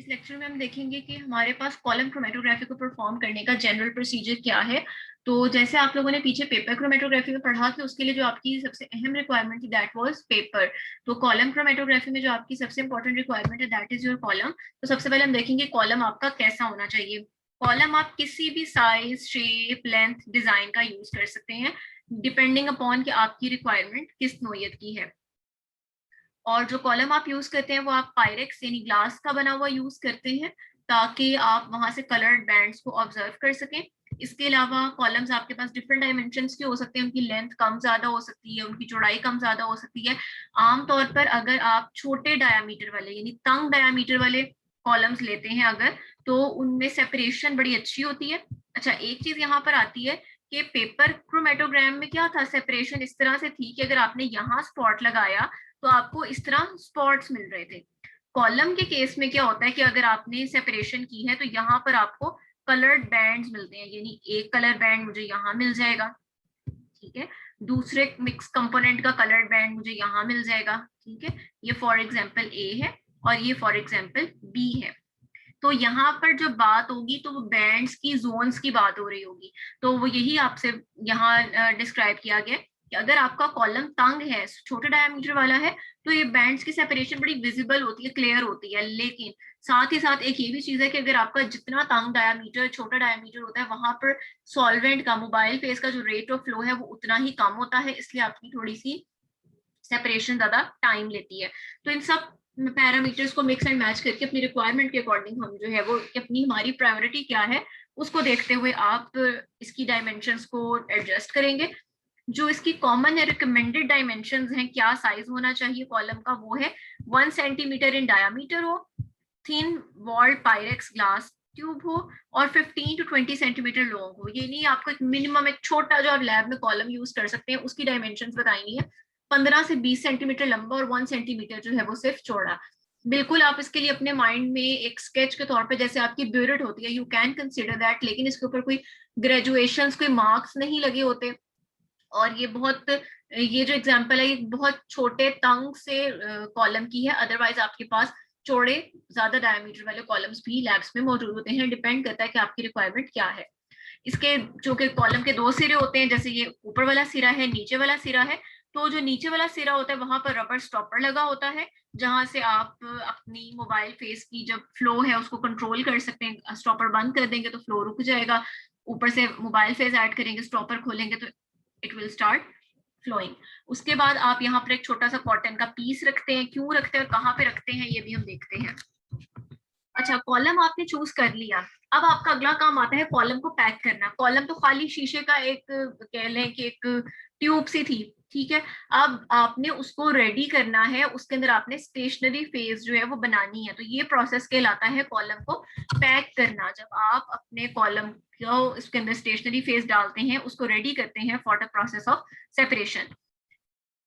इस लेक्चर में हम देखेंगे कि हमारे पास कॉलम क्रोमेटोग्राफी को परफॉर्म करने का जनरल प्रोसीजर क्या है। तो जैसे आप लोगों ने पीछे पेपर क्रोमेटोग्राफी में पढ़ा कि उसके लिए जो आपकी सबसे अहम रिक्वायरमेंट थी दैट वाज पेपर। तो कॉलम क्रोमेटोग्राफी में जो आपकी सबसे इंपॉर्टेंट रिक्वायरमेंट है दैट इज योर कॉलम। तो सबसे पहले हम देखेंगे कॉलम आपका कैसा होना चाहिए। कॉलम आप किसी भी साइज, शेप, लेंथ, डिजाइन का यूज कर सकते हैं डिपेंडिंग अपॉन कि आपकी रिक्वायरमेंट किस नोयत की है। और जो कॉलम आप यूज करते हैं वो आप पायरेक्स यानी ग्लास का बना हुआ यूज करते हैं ताकि आप वहां से कलर्ड बैंड्स को ऑब्जर्व कर सकें। इसके अलावा कॉलम्स आपके पास डिफरेंट डायमेंशंस के हो सकते हैं, उनकी लेंथ कम ज्यादा हो सकती है, उनकी चौड़ाई कम ज्यादा हो सकती है। आमतौर पर अगर आप छोटे डायामीटर वाले यानी तंग डायामीटर वाले कॉलम्स लेते हैं अगर, तो उनमें सेपरेशन बड़ी अच्छी होती है। अच्छा, एक चीज यहाँ पर आती है कि पेपर क्रोमेटोग्राम में क्या था, सेपरेशन इस तरह से थी कि अगर आपने यहाँ स्पॉट लगाया तो आपको इस तरह स्पॉट्स मिल रहे थे। कॉलम के केस में क्या होता है कि अगर आपने सेपरेशन की है तो यहाँ पर आपको कलर्ड बैंड्स मिलते हैं, यानी एक कलर बैंड मुझे यहाँ मिल जाएगा, ठीक है, दूसरे मिक्स कंपोनेंट का कलर्ड बैंड मुझे यहाँ मिल जाएगा, ठीक है। ये फॉर एग्जांपल ए है और ये फॉर एग्जांपल बी है। तो यहाँ पर जो बात होगी तो वो बैंड्स की, जोन्स की बात हो रही होगी। तो वो यही आपसे यहाँ डिस्क्राइब किया गया कि अगर आपका कॉलम तंग है, छोटे डायमीटर वाला है, तो ये बैंड्स की सेपरेशन बड़ी विजिबल होती है, क्लियर होती है। लेकिन साथ ही साथ एक ये भी चीज है कि अगर आपका जितना तंग डायमीटर, छोटा डायमीटर होता है, वहां पर सॉल्वेंट का, मोबाइल फेस का जो रेट ऑफ फ्लो है वो उतना ही कम होता है, इसलिए आपकी थोड़ी सी सेपरेशन ज्यादा टाइम लेती है। तो इन सब पैरामीटर्स को मिक्स एंड मैच करके अपनी रिक्वायरमेंट के अकॉर्डिंग हम जो है वो अपनी, हमारी प्रायोरिटी क्या है उसको देखते हुए आप इसकी डायमेंशंस को एडजस्ट करेंगे। जो इसकी कॉमन या रिकमेंडेड डायमेंशंस हैं, क्या साइज होना चाहिए कॉलम का, वो है 1 सेंटीमीटर इन डायामीटर हो, thin walled Pyrex glass tube हो और 15 to 20 सेंटीमीटर लॉन्ग हो। ये नहीं, आपको एक मिनिमम, एक छोटा जो आप लैब में कॉलम यूज कर सकते हैं उसकी डायमेंशंस बताएंगी है, 15 से 20 सेंटीमीटर लंबा और 1 सेंटीमीटर जो है वो सिर्फ चौड़ा। बिल्कुल आप इसके लिए अपने माइंड में एक स्केच के तौर पे, जैसे आपकी ब्यूरेट होती है, यू कैन कंसिडर दैट, लेकिन इसके ऊपर कोई ग्रेजुएशन, कोई मार्क्स नहीं लगे होते। और ये बहुत, ये जो एग्जांपल है ये बहुत छोटे तंग से कॉलम की है, अदरवाइज आपके पास चौड़े ज्यादा डायमीटर वाले कॉलम्स भी लैब्स में मौजूद होते हैं। डिपेंड करता है कि आपकी रिक्वायरमेंट क्या है। इसके जो कि कॉलम के दो सिरे होते हैं, जैसे ये ऊपर वाला सिरा है, नीचे वाला सिरा है। तो जो नीचे वाला सिरा होता है वहां पर रबर स्टॉपर लगा होता है, जहां से आप अपनी मोबाइल फेस की जब फ्लो है उसको कंट्रोल कर सकते हैं। स्टॉपर बंद कर देंगे तो फ्लो रुक जाएगा, ऊपर से मोबाइल फेस ऐड करेंगे, स्टॉपर खोलेंगे तो इट विल स्टार्ट फ्लोइंग। उसके बाद आप यहाँ पर एक छोटा सा कॉटन का पीस रखते हैं, क्यों रखते हैं और कहाँ पे रखते हैं ये भी हम देखते हैं। अच्छा, कॉलम आपने चूज कर लिया, अब आपका अगला काम आता है कॉलम को पैक करना। कॉलम तो खाली शीशे का एक, कह लें कि एक ट्यूब सी थी, ठीक है। अब आपने उसको रेडी करना है, उसके अंदर आपने स्टेशनरी फेज जो है वो बनानी है। तो ये प्रोसेस कहलाता है कॉलम को पैक करना। जब आप अपने कॉलम को इसके अंदर स्टेशनरी फेज डालते हैं, उसको रेडी करते हैं for the process of separation,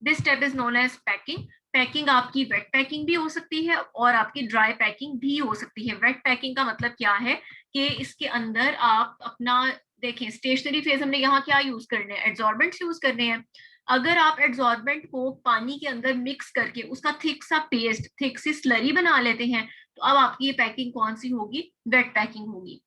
this step is known as packing. Packing आपकी वेट पैकिंग भी हो सकती है और आपकी ड्राई पैकिंग भी हो सकती है। वेट पैकिंग का मतलब क्या है कि इसके अंदर आप अपना, देखें स्टेशनरी फेज हमने यहाँ क्या यूज करने हैं, एड्सॉर्बेंट्स यूज करने हैं। अगर आप एड्सॉर्बेंट को पानी के अंदर मिक्स करके उसका थिक सा पेस्ट, थिक सी स्लरी बना लेते हैं, तो अब आपकी ये पैकिंग कौन सी होगी, वेट पैकिंग होगी।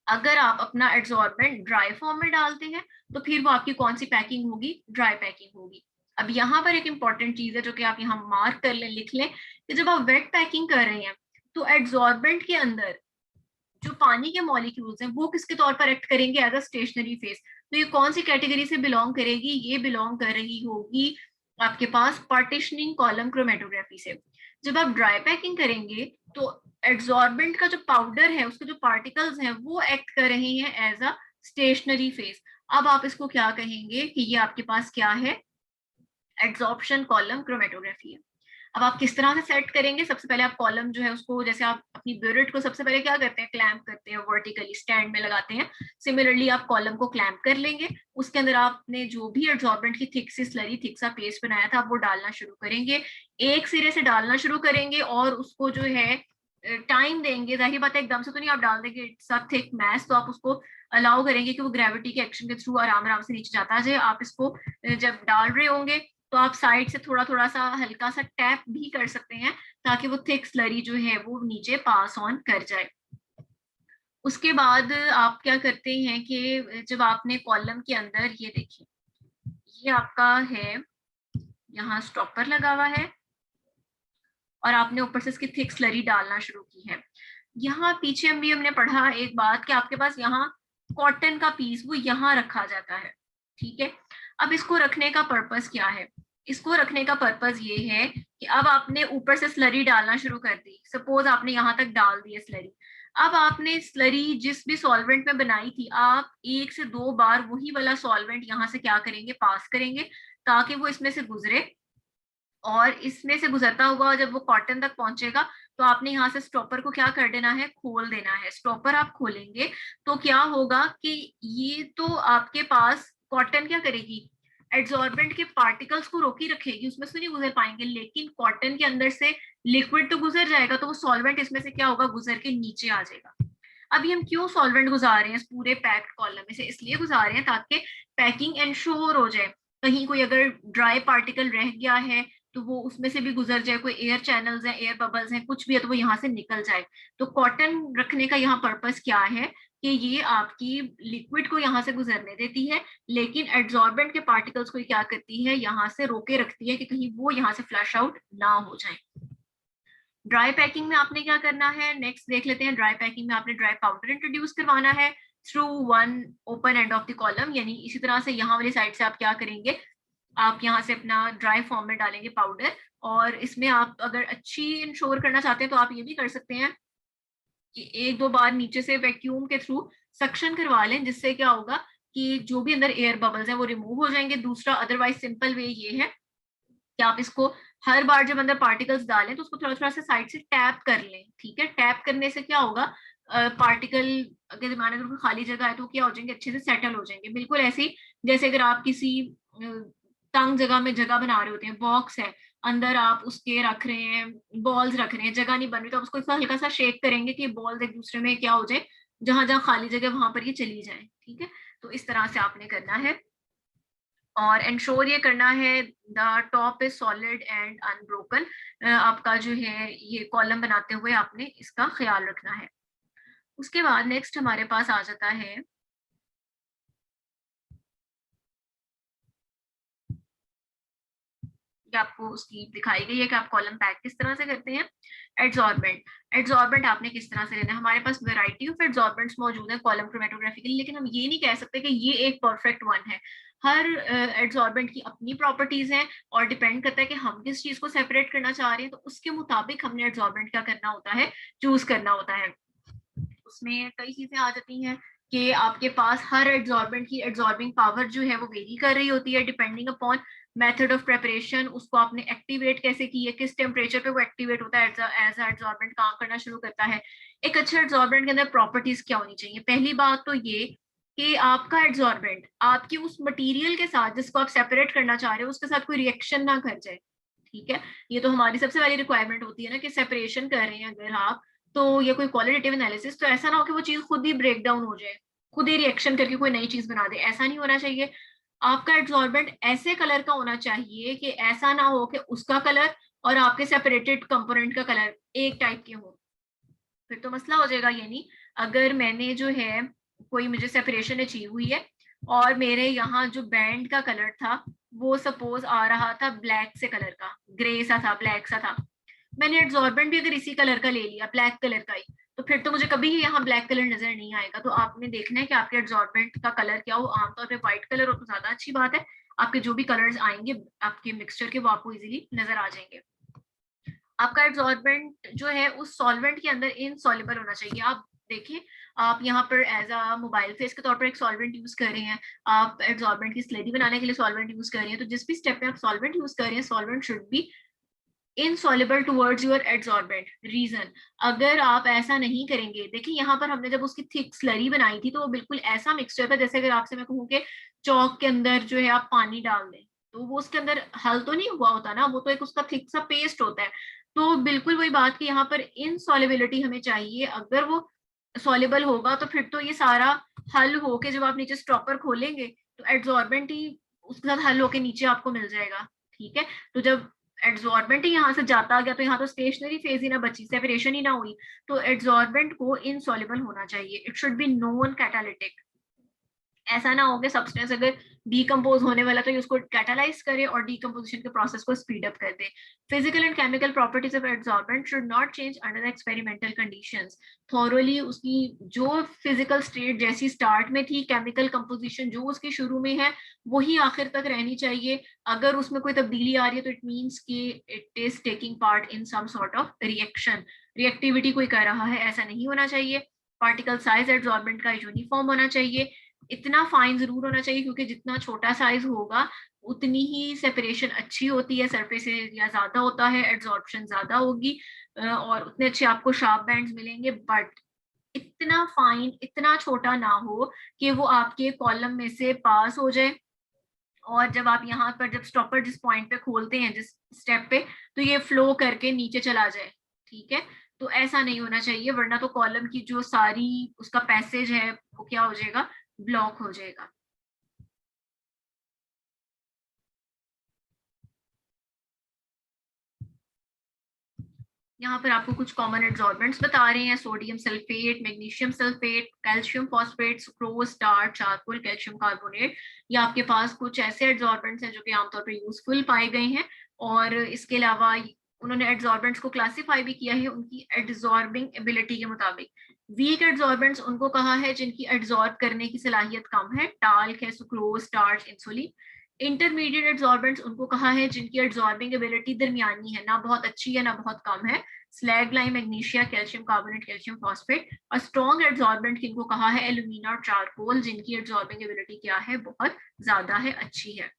अगर आप अपना एड्सॉर्बेंट ड्राई फॉर्म में डालते हैं तो फिर वो आपकी कौन सी पैकिंग होगी, ड्राई पैकिंग होगी। अब यहाँ पर एक इंपॉर्टेंट चीज है जो कि आप यहाँ मार्क कर लें, लिख लें, कि जब आप वेट पैकिंग कर रहे हैं तो एड्सॉर्बेंट के अंदर जो पानी के मॉलिक्यूल्स हैं वो किसके तौर पर एक्ट करेंगे, एज अ स्टेशनरी फेस। तो ये कौन सी कैटेगरी से बिलोंग करेगी, ये बिलोंग कर रही होगी आपके पास पार्टीशनिंग कॉलम क्रोमेटोग्राफी से। जब आप ड्राई पैकिंग करेंगे तो एड्सॉर्बेंट का जो पाउडर है, उसके जो पार्टिकल्स हैं वो एक्ट कर रहे हैं एज अ स्टेशनरी फेस। अब आप इसको क्या कहेंगे कि ये आपके पास क्या है, एड्सॉर्प्शन कॉलम क्रोमेटोग्राफी है। अब आप किस तरह से सेट करेंगे, सबसे पहले आप कॉलम जो है उसको, जैसे आप अपनी ब्यूरेट को सबसे पहले क्या करते हैं, क्लैंप करते हैं, वर्टिकली स्टैंड में लगाते हैं। सिमिलरली आप कॉलम को क्लैंप कर लेंगे, उसके अंदर आपने जो भी एड्सॉर्बेंट की थिक सी स्लरी, थिक सा पेस्ट बनाया था, आप वो डालना शुरू करेंगे। एक सिरे से डालना शुरू करेंगे और उसको जो है टाइम देंगे। जाहिर बात है एकदम से तो नहीं आप डाल देंगे इट्स अ थिक मैस, तो आप उसको अलाउ करेंगे कि वो ग्रेविटी के एक्शन के थ्रू आराम आराम से नीचे जाता जाए। आप इसको जब डाल रहे होंगे तो आप साइड से थोड़ा थोड़ा सा हल्का सा टैप भी कर सकते हैं ताकि वो थिक स्लरी जो है वो नीचे पास ऑन कर जाए। उसके बाद आप क्या करते हैं कि जब आपने कॉलम के अंदर, ये देखिए ये आपका है, यहाँ स्टॉपर लगा हुआ है और आपने ऊपर से इसकी थिक स्लरी डालना शुरू की है। यहाँ पीछे भी हमने पढ़ा एक बात कि आपके पास यहाँ कॉटन का पीस वो यहाँ रखा जाता है, ठीक है। अब इसको रखने का पर्पस क्या है? इसको रखने का पर्पस ये है कि अब आपने ऊपर से स्लरी डालना शुरू कर दी, सपोज आपने यहाँ तक डाल दी है स्लरी। अब आपने स्लरी जिस भी सॉल्वेंट में बनाई थी, आप 1 से 2 बार वही वाला सॉल्वेंट यहाँ से क्या करेंगे, पास करेंगे, ताकि वो इसमें से गुजरे। और इसमें से गुजरता हुआ जब वो कॉटन तक पहुंचेगा तो आपने यहाँ से स्टॉपर को क्या कर देना है, खोल देना है। स्टॉपर आप खोलेंगे तो क्या होगा कि ये तो आपके पास कॉटन क्या करेगी, एड्सॉर्बेंट के पार्टिकल्स को रोकी रखेगी, उसमें से नहीं गुजर पाएंगे, लेकिन कॉटन के अंदर से लिक्विड तो गुजर जाएगा, तो वो सॉल्वेंट इसमें से क्या होगा, गुजर के नीचे आ जाएगा। अभी हम क्यों सॉल्वेंट गुजार रहे हैं इस पूरे पैक्ड कॉलम में से, इसलिए गुजार रहे हैं ताकि पैकिंग एंश्योर हो जाए। कहीं कोई अगर ड्राई पार्टिकल रह गया है तो वो उसमें से भी गुजर जाए, कोई एयर चैनल्स हैं, एयर बबल्स हैं, कुछ भी है तो वो यहाँ से निकल जाए। तो कॉटन रखने का यहाँ पर्पस क्या है कि ये आपकी लिक्विड को यहाँ से गुजरने देती है, लेकिन एड्सॉर्बेंट के पार्टिकल्स को क्या करती है, यहाँ से रोके रखती है कि कहीं वो यहाँ से फ्लैश आउट ना हो जाए। ड्राई पैकिंग में आपने क्या करना है, नेक्स्ट देख लेते हैं। ड्राई पैकिंग में आपने ड्राई पाउडर इंट्रोड्यूस करवाना है through one open end of the column, यानी इसी तरह से यहाँ वाली साइड से आप क्या करेंगे, आप यहाँ से अपना ड्राई फॉर्म में डालेंगे पाउडर। और इसमें आप अगर अच्छी इंश्योर करना चाहते हैं तो आप ये भी कर सकते हैं कि 1-2 बार नीचे से वैक्यूम के थ्रू सक्शन करवा लें, जिससे क्या होगा कि जो भी अंदर एयर बबल्स हैं वो रिमूव हो जाएंगे। दूसरा अदरवाइज सिंपल वे ये है कि आप इसको हर बार जब अंदर पार्टिकल्स डालें तो उसको थोड़ा थोड़ा सा साइड से टैप कर लें, ठीक है। टैप करने से क्या होगा, पार्टिकल अगर जमाने में खाली जगह है तो क्या हो जाएंगे, अच्छे से सेटल हो जाएंगे। बिल्कुल ऐसे ही जैसे अगर आप किसी तंग जगह में जगह बना रहे होते हैं, बॉक्स है, अंदर आप उसके रख रहे हैं, बॉल्स रख रहे हैं, जगह नहीं बन रही, तो आप उसको हल्का सा शेक करेंगे कि बॉल्स एक दूसरे में क्या हो जाए, जहां जहां खाली जगह वहां पर ये चली जाए, ठीक है। तो इस तरह से आपने करना है और एंश्योर ये करना है the top is solid and unbroken. आपका जो है ये कॉलम बनाते हुए आपने इसका ख्याल रखना है। उसके बाद नेक्स्ट हमारे पास आ जाता है, कि आपको उसकी दिखाई गई है कि आप कॉलम पैक किस तरह से करते हैं। एड्सॉर्बेंट, एड्सॉर्बेंट आपने किस तरह से लेना है। हमारे पास वैरायटी ऑफ एड्सॉर्बेंट्स मौजूद है कॉलम क्रोमेटोग्राफी के लिए, लेकिन हम ये नहीं कह सकते कि ये एक परफेक्ट वन है। हर एड्सॉर्बेंट की अपनी प्रॉपर्टीज हैं और डिपेंड करता है कि हम किस चीज को सेपरेट करना चाह रहे हैं, तो उसके मुताबिक हमने एड्सॉर्बेंट क्या करना होता है, चूज करना होता है। उसमें कई चीजें आ जाती हैं कि आपके पास हर एड्सॉर्बेंट की एड्सॉर्बिंग पावर जो है वो वेरी कर रही होती है depending upon method of preparation. उसको आपने एक्टिवेट कैसे की है, किस टेम्परेचर पे वो एक्टिवेट होता है, एज एड्सॉर्बेंट काम करना शुरू करता है। एक अच्छे एड्सॉर्बेंट के अंदर प्रॉपर्टीज क्या होनी चाहिए, पहली बात तो ये कि आपका एड्सॉर्बेंट आपकी उस मटेरियल के साथ जिसको आप सेपरेट करना चाह रहे हो उसके साथ कोई रिएक्शन ना कर जाए, ठीक है। ये तो हमारी सबसे पहली रिक्वायरमेंट होती है ना कि सेपरेशन कर रहे हैं अगर आप, तो ये कोई क्वालिटेटिव एनालिसिस, तो ऐसा ना हो कि वो चीज खुद ही ब्रेक डाउन हो जाए, खुद ही रिएक्शन करके कोई नई चीज बना दे, ऐसा नहीं होना चाहिए। आपका एब्जॉर्बेंट ऐसे कलर का होना चाहिए कि ऐसा ना हो कि उसका कलर और आपके सेपरेटेड कंपोनेंट का कलर एक टाइप के हो, फिर तो मसला हो जाएगा। यानी अगर मैंने जो है कोई मुझे सेपरेशन अचीव हुई है और मेरे यहाँ जो बैंड का कलर था वो सपोज आ रहा था ब्लैक से कलर का, ग्रे सा था, ब्लैक सा था, मैंने एब्जॉर्बेंट भी अगर इसी कलर का ले लिया, ब्लैक कलर का ही, तो फिर तो मुझे कभी यहाँ ब्लैक कलर नजर नहीं आएगा। तो आपने देखना है कि आपके एब्जॉर्बेंट का कलर क्या हो। आमतौर पे व्हाइट कलर हो तो ज्यादा अच्छी बात है, आपके जो भी कलर्स आएंगे आपके मिक्सचर के वो आपको इजीली नजर आ जाएंगे। आपका एब्जॉर्बेंट जो है उस सॉल्वेंट के अंदर इनसॉल्युबल होना चाहिए। आप देखिए, आप यहाँ पर एज अ मोबाइल फेस के तौर पर एक सॉल्वेंट यूज कर रहे हैं, आप एब्जॉर्बेंट की स्लेटी बनाने के लिए सॉल्वेंट यूज कर रहे हैं, तो जिस भी स्टेप में आप सॉल्वेंट यूज कर रहे हैं solvent should be insoluble towards your adsorbent. Reason, अगर आप ऐसा नहीं करेंगे, देखिए यहाँ पर हमने जब उसकी थिक स्लरी बनाई थी तो वो बिल्कुल ऐसा मिक्सचर था जैसे अगर आपसे मैं कहूँ कि चौक के अंदर जो है आप पानी डाल दें तो वो उसके अंदर हल तो नहीं हुआ होता ना, वो तो एक उसका थिक सा पेस्ट होता है। तो बिल्कुल वही बात कि यहाँ पर इनसॉल्युबिलिटी हमें चाहिए, अगर वो सॉल्युबल होगा तो फिर तो ये सारा हल होके जब आप नीचे स्टॉपर खोलेंगे तो एड्सॉर्बेंट ही उसके साथ हल होके नीचे आपको मिल जाएगा, ठीक है, तो जब एड्सॉर्बेंट ही यहाँ से जाता गया तो यहाँ तो स्टेशनरी फेज ही ना बची, सेपरेशन ही ना हुई, तो एड्सॉर्बेंट को इनसॉल्युबल होना चाहिए, it should be non catalytic. ऐसा ना हो कि सब्सटेंस अगर डीकम्पोज होने वाला तो ये उसको कैटालाइज करे और डीकम्पोजिशन के प्रोसेस को स्पीड अप कर दे। Physical and chemical properties of adsorbent should not change under experimental conditions. Thoroughly उसकी जो फिजिकल स्टेट जैसी स्टार्ट में थी, केमिकल कंपोजिशन जो उसकी शुरू में है वही आखिर तक रहनी चाहिए। अगर उसमें कोई तब्दीली आ रही है तो इट मीन्स कि it is taking part in some sort of reaction, reactivity कोई कर रहा है, ऐसा नहीं होना चाहिए। पार्टिकल साइज एड्सॉर्बेंट का यूनिफॉर्म होना चाहिए, इतना फाइन जरूर होना चाहिए क्योंकि जितना छोटा साइज होगा उतनी ही सेपरेशन अच्छी होती है, सरफेस एरिया ज्यादा होता है, एड्सॉर्प्शन ज्यादा होगी और उतने अच्छे आपको शार्प बैंड्स मिलेंगे। बट इतना फाइन, इतना छोटा ना हो कि वो आपके कॉलम में से पास हो जाए और जब आप यहाँ पर जब स्टॉपर जिस पॉइंट पे खोलते हैं जिस स्टेप पे, तो ये फ्लो करके नीचे चला जाए। ठीक है, तो ऐसा नहीं होना चाहिए वरना तो कॉलम की जो सारी उसका पैसेज है वो क्या हो जाएगा, ब्लॉक हो जाएगा। यहाँ पर आपको कुछ कॉमन एड्सॉर्बेंट्स बता रहे हैं, sodium sulphate, magnesium sulphate, calcium phosphate, sucrose, starch, charcoal, calcium carbonate. ये आपके पास कुछ ऐसे एड्सॉर्बेंट्स हैं जो कि आमतौर पर यूजफुल पाए गए हैं। और इसके अलावा उन्होंने एड्सॉर्बेंट्स को क्लासिफाई भी किया है उनकी एड्सॉर्बिंग एबिलिटी के मुताबिक। वीक एड्सॉर्बेंट्स उनको कहा है जिनकी एड्सॉर्ब करने की सलाहियत कम है, टाल्क है, सुक्रोज, स्टार्च, इंसुलिन। इंटरमीडिएट एड्सॉर्बेंट्स उनको कहा है जिनकी एड्सॉर्बिंग एबिलिटी दरमियानी है, ना बहुत अच्छी है ना बहुत कम है, slag lime, magnesia, calcium carbonate, calcium phosphate. और स्ट्रॉन्ग एड्सॉर्बेंट किनको कहा है, एल्यूमिना और चारकोल, जिनकी एड्सॉर्बिंग एबिलिटी क्या है, बहुत ज्यादा है, अच्छी है।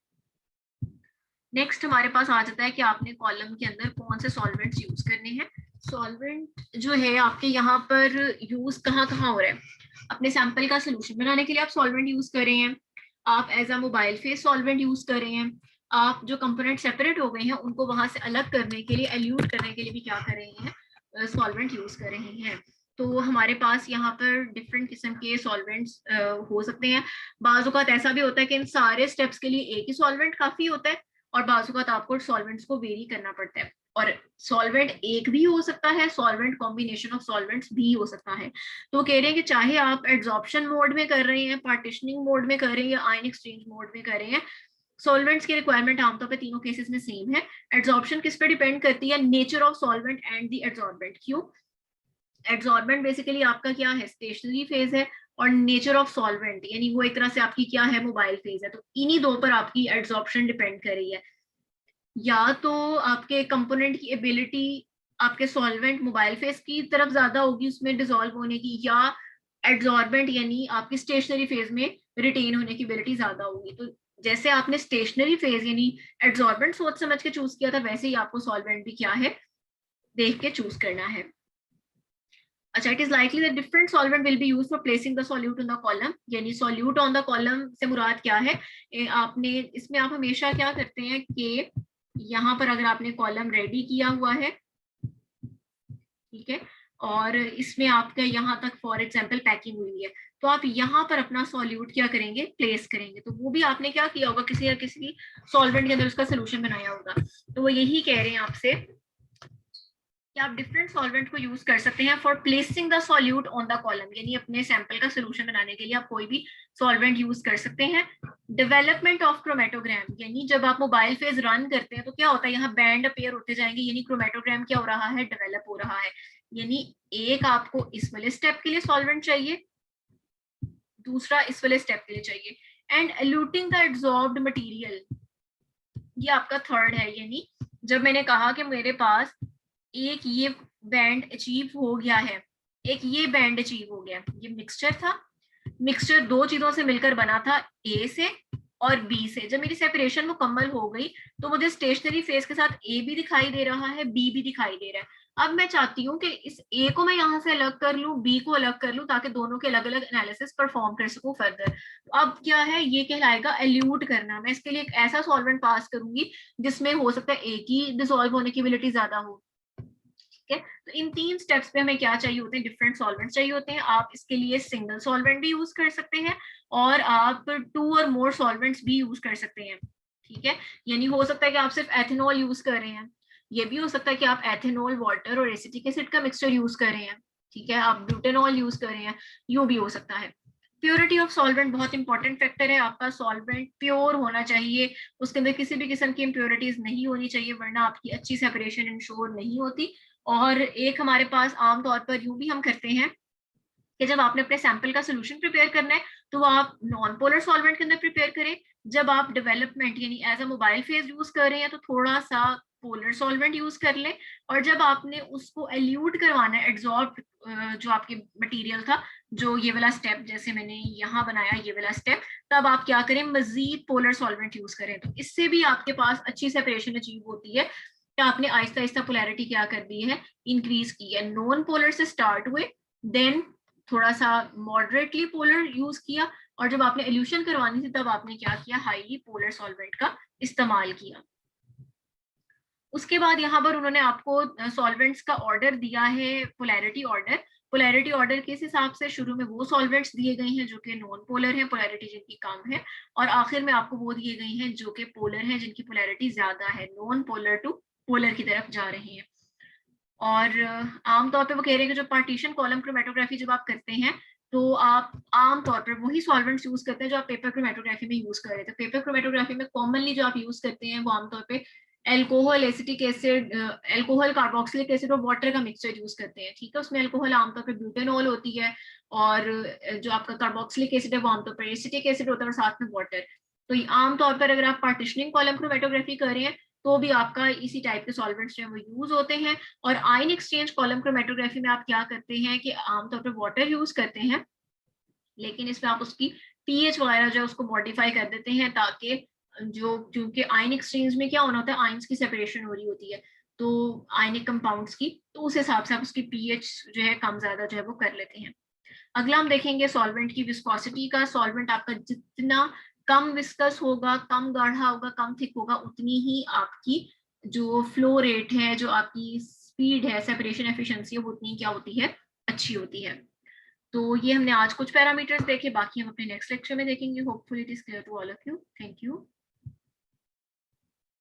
नेक्स्ट हमारे पास आ जाता है कि आपने कॉलम के अंदर कौन से सॉल्वेंट्स यूज करने हैं। सॉल्वेंट जो है आपके यहाँ पर यूज कहाँ कहाँ हो रहा है, अपने सैंपल का सोल्यूशन बनाने के लिए आप सॉल्वेंट यूज कर रहे हैं, आप as a mobile phase solvent use कर रहे हैं, आप जो कंपोनेंट सेपरेट हो गए हैं उनको वहां से अलग करने के लिए, एल्यूट करने के लिए भी क्या कर रहे हैं, सॉल्वेंट यूज कर रहे हैं। तो हमारे पास यहाँ पर डिफरेंट किस्म के सॉल्वेंट्स हो सकते हैं। बाज़ ऐसा भी होता है कि इन सारे स्टेप्स के लिए एक ही सॉल्वेंट काफी होता है और बाज़ आपको सॉल्वेंट्स को वेरी करना पड़ता है। और सॉल्वेंट एक भी हो सकता है, सॉल्वेंट कॉम्बिनेशन ऑफ सॉल्वेंट्स भी हो सकता है। तो कह रहे हैं कि चाहे आप एड्सॉर्प्शन मोड में कर रहे हैं, पार्टिशनिंग मोड में कर रहे हैं या आयन एक्सचेंज मोड में कर रहे हैं, सॉल्वेंट्स की रिक्वायरमेंट आमतौर पे तीनों केसेस में सेम है। एड्सॉर्प्शन किस पे डिपेंड करती है, nature of solvent and the adsorbent. क्यों, एड्सॉर्बेंट बेसिकली आपका क्या है, स्टेशनरी फेज है, और नेचर ऑफ सॉल्वेंट यानी वो एक तरह से आपकी क्या है, मोबाइल फेज है। तो इन्हीं दो पर आपकी एड्सॉर्प्शन डिपेंड कर रही है। या तो आपके कंपोनेंट की एबिलिटी आपके सॉल्वेंट मोबाइल फेज की तरफ ज्यादा होगी उसमें डिसॉल्व होने की, या एड्सॉर्बेंट यानी आपकी स्टेशनरी फेज में रिटेन होने की एबिलिटी ज्यादा होगी। तो जैसे आपने स्टेशनरी फेज यानी एड्सॉर्बेंट सोच समझ के चूज किया था, वैसे ही आपको सॉल्वेंट भी क्या है, देख के चूज करना है। अच्छा, it is likely that different solvent will be used for placing the solute on the column. यानी सॉल्यूट ऑन द कॉलम से मुराद क्या है, आपने इसमें आप हमेशा क्या करते हैं कि यहाँ पर अगर आपने कॉलम रेडी किया हुआ है, ठीक है, और इसमें आपका यहाँ तक फॉर एग्जांपल पैकिंग हुई है, तो आप यहाँ पर अपना सॉल्यूट क्या करेंगे, प्लेस करेंगे। तो वो भी आपने क्या किया होगा, किसी या किसी सॉल्वेंट के अंदर उसका सोल्यूशन बनाया होगा। तो वो यही कह रहे हैं आपसे कि आप डिफरेंट सॉल्वेंट को यूज कर सकते हैं for placing the solute on the column, यानी अपने सैंपल का सोल्यूशन बनाने के लिए आप कोई भी सॉल्वेंट यूज कर सकते हैं। डेवलपमेंट ऑफ क्रोमेटोग्राम, यानी जब आप मोबाइल फेज रन करते हैं तो क्या होता है, यहाँ बैंड अपेयर होते जाएंगे, यानी क्रोमेटोग्राम क्या हो रहा है, डेवलप हो रहा है। यानी एक आपको इस वाले स्टेप के लिए सॉल्वेंट चाहिए, दूसरा इस वाले स्टेप के लिए चाहिए। And eluting the absorbed material, ये आपका थर्ड है। यानी जब मैंने कहा कि मेरे पास एक ये बैंड अचीव हो गया है, एक ये बैंड अचीव हो गया, ये मिक्सचर था, मिक्सचर दो चीजों से मिलकर बना था, ए से और बी से। जब मेरी सेपरेशन मुकम्मल हो गई तो मुझे स्टेशनरी फेज के साथ ए भी दिखाई दे रहा है, बी भी दिखाई दे रहा है। अब मैं चाहती हूँ कि इस ए को मैं यहाँ से अलग कर लूँ, बी को अलग कर लूँ, ताकि दोनों के अलग अलग एनालिसिस परफॉर्म कर सकूँ फर्दर। तो अब क्या है, ये कहलाएगा एल्यूट करना। मैं इसके लिए एक ऐसा सॉल्वेंट पास करूंगी जिसमें हो सकता है ए की डिसॉल्व होने की एबिलिटी ज्यादा हो। ठीक है, तो इन तीन स्टेप्स पे हमें क्या चाहिए होते हैं, डिफरेंट सॉल्वेंट्स चाहिए होते हैं। आप इसके लिए सिंगल सॉल्वेंट भी यूज कर सकते हैं और आप 2 और मोर सॉल्वेंट्स भी यूज कर सकते हैं। ठीक है, यानी हो सकता है कि आप सिर्फ एथेनॉल यूज कर रहे हैं, ये भी हो सकता है कि आप एथेनॉल, वाटर और एसिटिक एसिड का मिक्सचर यूज कर रहे हैं, ठीक है, आप ब्यूटेनॉल यूज कर रहे हैं, यूं भी हो सकता है। प्योरिटी ऑफ सॉल्वेंट बहुत इंपॉर्टेंट फैक्टर है, आपका सॉल्वेंट प्योर होना चाहिए, उसके अंदर किसी भी किस्म की इम्प्योरिटीज नहीं होनी चाहिए, वरना आपकी अच्छी सेपरेशन इंश्योर नहीं होती। और एक हमारे पास आमतौर पर यूं भी हम करते हैं कि जब आपने अपने सैंपल का सोल्यूशन प्रिपेयर करना है तो वो आप नॉन पोलर सॉल्वेंट के अंदर प्रिपेयर करें, जब आप डेवलपमेंट यानी as a mobile phase use कर रहे हैं तो थोड़ा सा पोलर सॉल्वेंट यूज कर लें, और जब आपने उसको एल्यूट करवाना है, एड्सॉर्ब जो आपके मटेरियल था, जो ये वाला स्टेप जैसे मैंने यहाँ बनाया ये वाला स्टेप, तब आप क्या करें, मजीद पोलर सॉल्वेंट यूज करें, तो इससे भी आपके पास अच्छी सेपरेशन अचीव होती है कि आपने आहिस्ता आहिस्ता पोलैरिटी क्या कर दी है, इंक्रीज की है, नॉन पोलर से स्टार्ट हुए, देन थोड़ा सा मॉडरेटली पोलर यूज किया, और जब आपने एल्यूशन करवानी थी तब आपने क्या किया, हाईली पोलर सॉल्वेंट का इस्तेमाल किया। उसके बाद यहाँ पर उन्होंने आपको सॉल्वेंट्स का ऑर्डर दिया है, पोलैरिटी ऑर्डर। पोलैरिटी ऑर्डर के हिसाब से शुरू में वो सॉल्वेंट्स दिए गए हैं जो कि नॉन पोलर हैं, पोलैरिटी जिनकी कम है, और आखिर में आपको वो दिए गए हैं जो कि पोलर हैं, जिनकी पोलैरिटी ज्यादा है, नॉन पोलर टू पोलर की तरफ जा रहे हैं। और आमतौर पे वो कह रहे हैं कि जो पार्टीशन कॉलम क्रोमेटोग्राफी जब आप करते हैं तो आप आमतौर पर वही सॉल्वेंट्स यूज करते हैं जो आप पेपर क्रोमेटोग्राफी में यूज कर रहे थे। पेपर क्रोमेटोग्राफी में कॉमनली जो आप यूज करते हैं वो आमतौर पे alcohol, acetic acid, alcohol, carboxylic acid और वाटर का मिक्सचर यूज करते हैं, ठीक है। उसमें एल्कोहल आमतौर पर ब्यूटेनॉल होती है, और जो आपका कार्बोक्सिलिक एसिड है वो आमतौर पर एसिटिक एसिड होता है, और साथ में वाटर। तो आमतौर पर अगर आप पार्टीशनिंग कॉलम क्रोमेटोग्राफी कर रहे हैं तो भी आपका इसी टाइप के सॉल्वेंट्स जो है वो यूज होते हैं। और आयन एक्सचेंज कॉलम क्रोमेटोग्राफी में आप क्या करते हैं कि आमतौर पर वाटर यूज करते हैं, लेकिन इसमें आप उसकी पीएच वगैरह जो है उसको मॉडिफाई कर देते हैं, ताकि जो, क्योंकि आयन एक्सचेंज में क्या होना होता है, आयंस की सेपरेशन हो रही होती है तो आयनिक कंपाउंड्स की, तो उस हिसाब से आप उसकी पीएच जो है कम ज्यादा जो है वो कर लेते हैं। अगला हम देखेंगे सॉल्वेंट की विस्कोसिटी का। सॉल्वेंट आपका जितना कम विस्कस होगा, कम गाढ़ा होगा, कम थिक होगा, उतनी ही आपकी जो फ्लो रेट है, जो आपकी स्पीड है, सेपरेशन एफिशिएंसी है, वो उतनी क्या होती है, अच्छी होती है। तो ये हमने आज कुछ पैरामीटर्स देखे, बाकी हम अपने नेक्स्ट लेक्चर में देखेंगे। Hopefully it is clear to all of you. Thank you.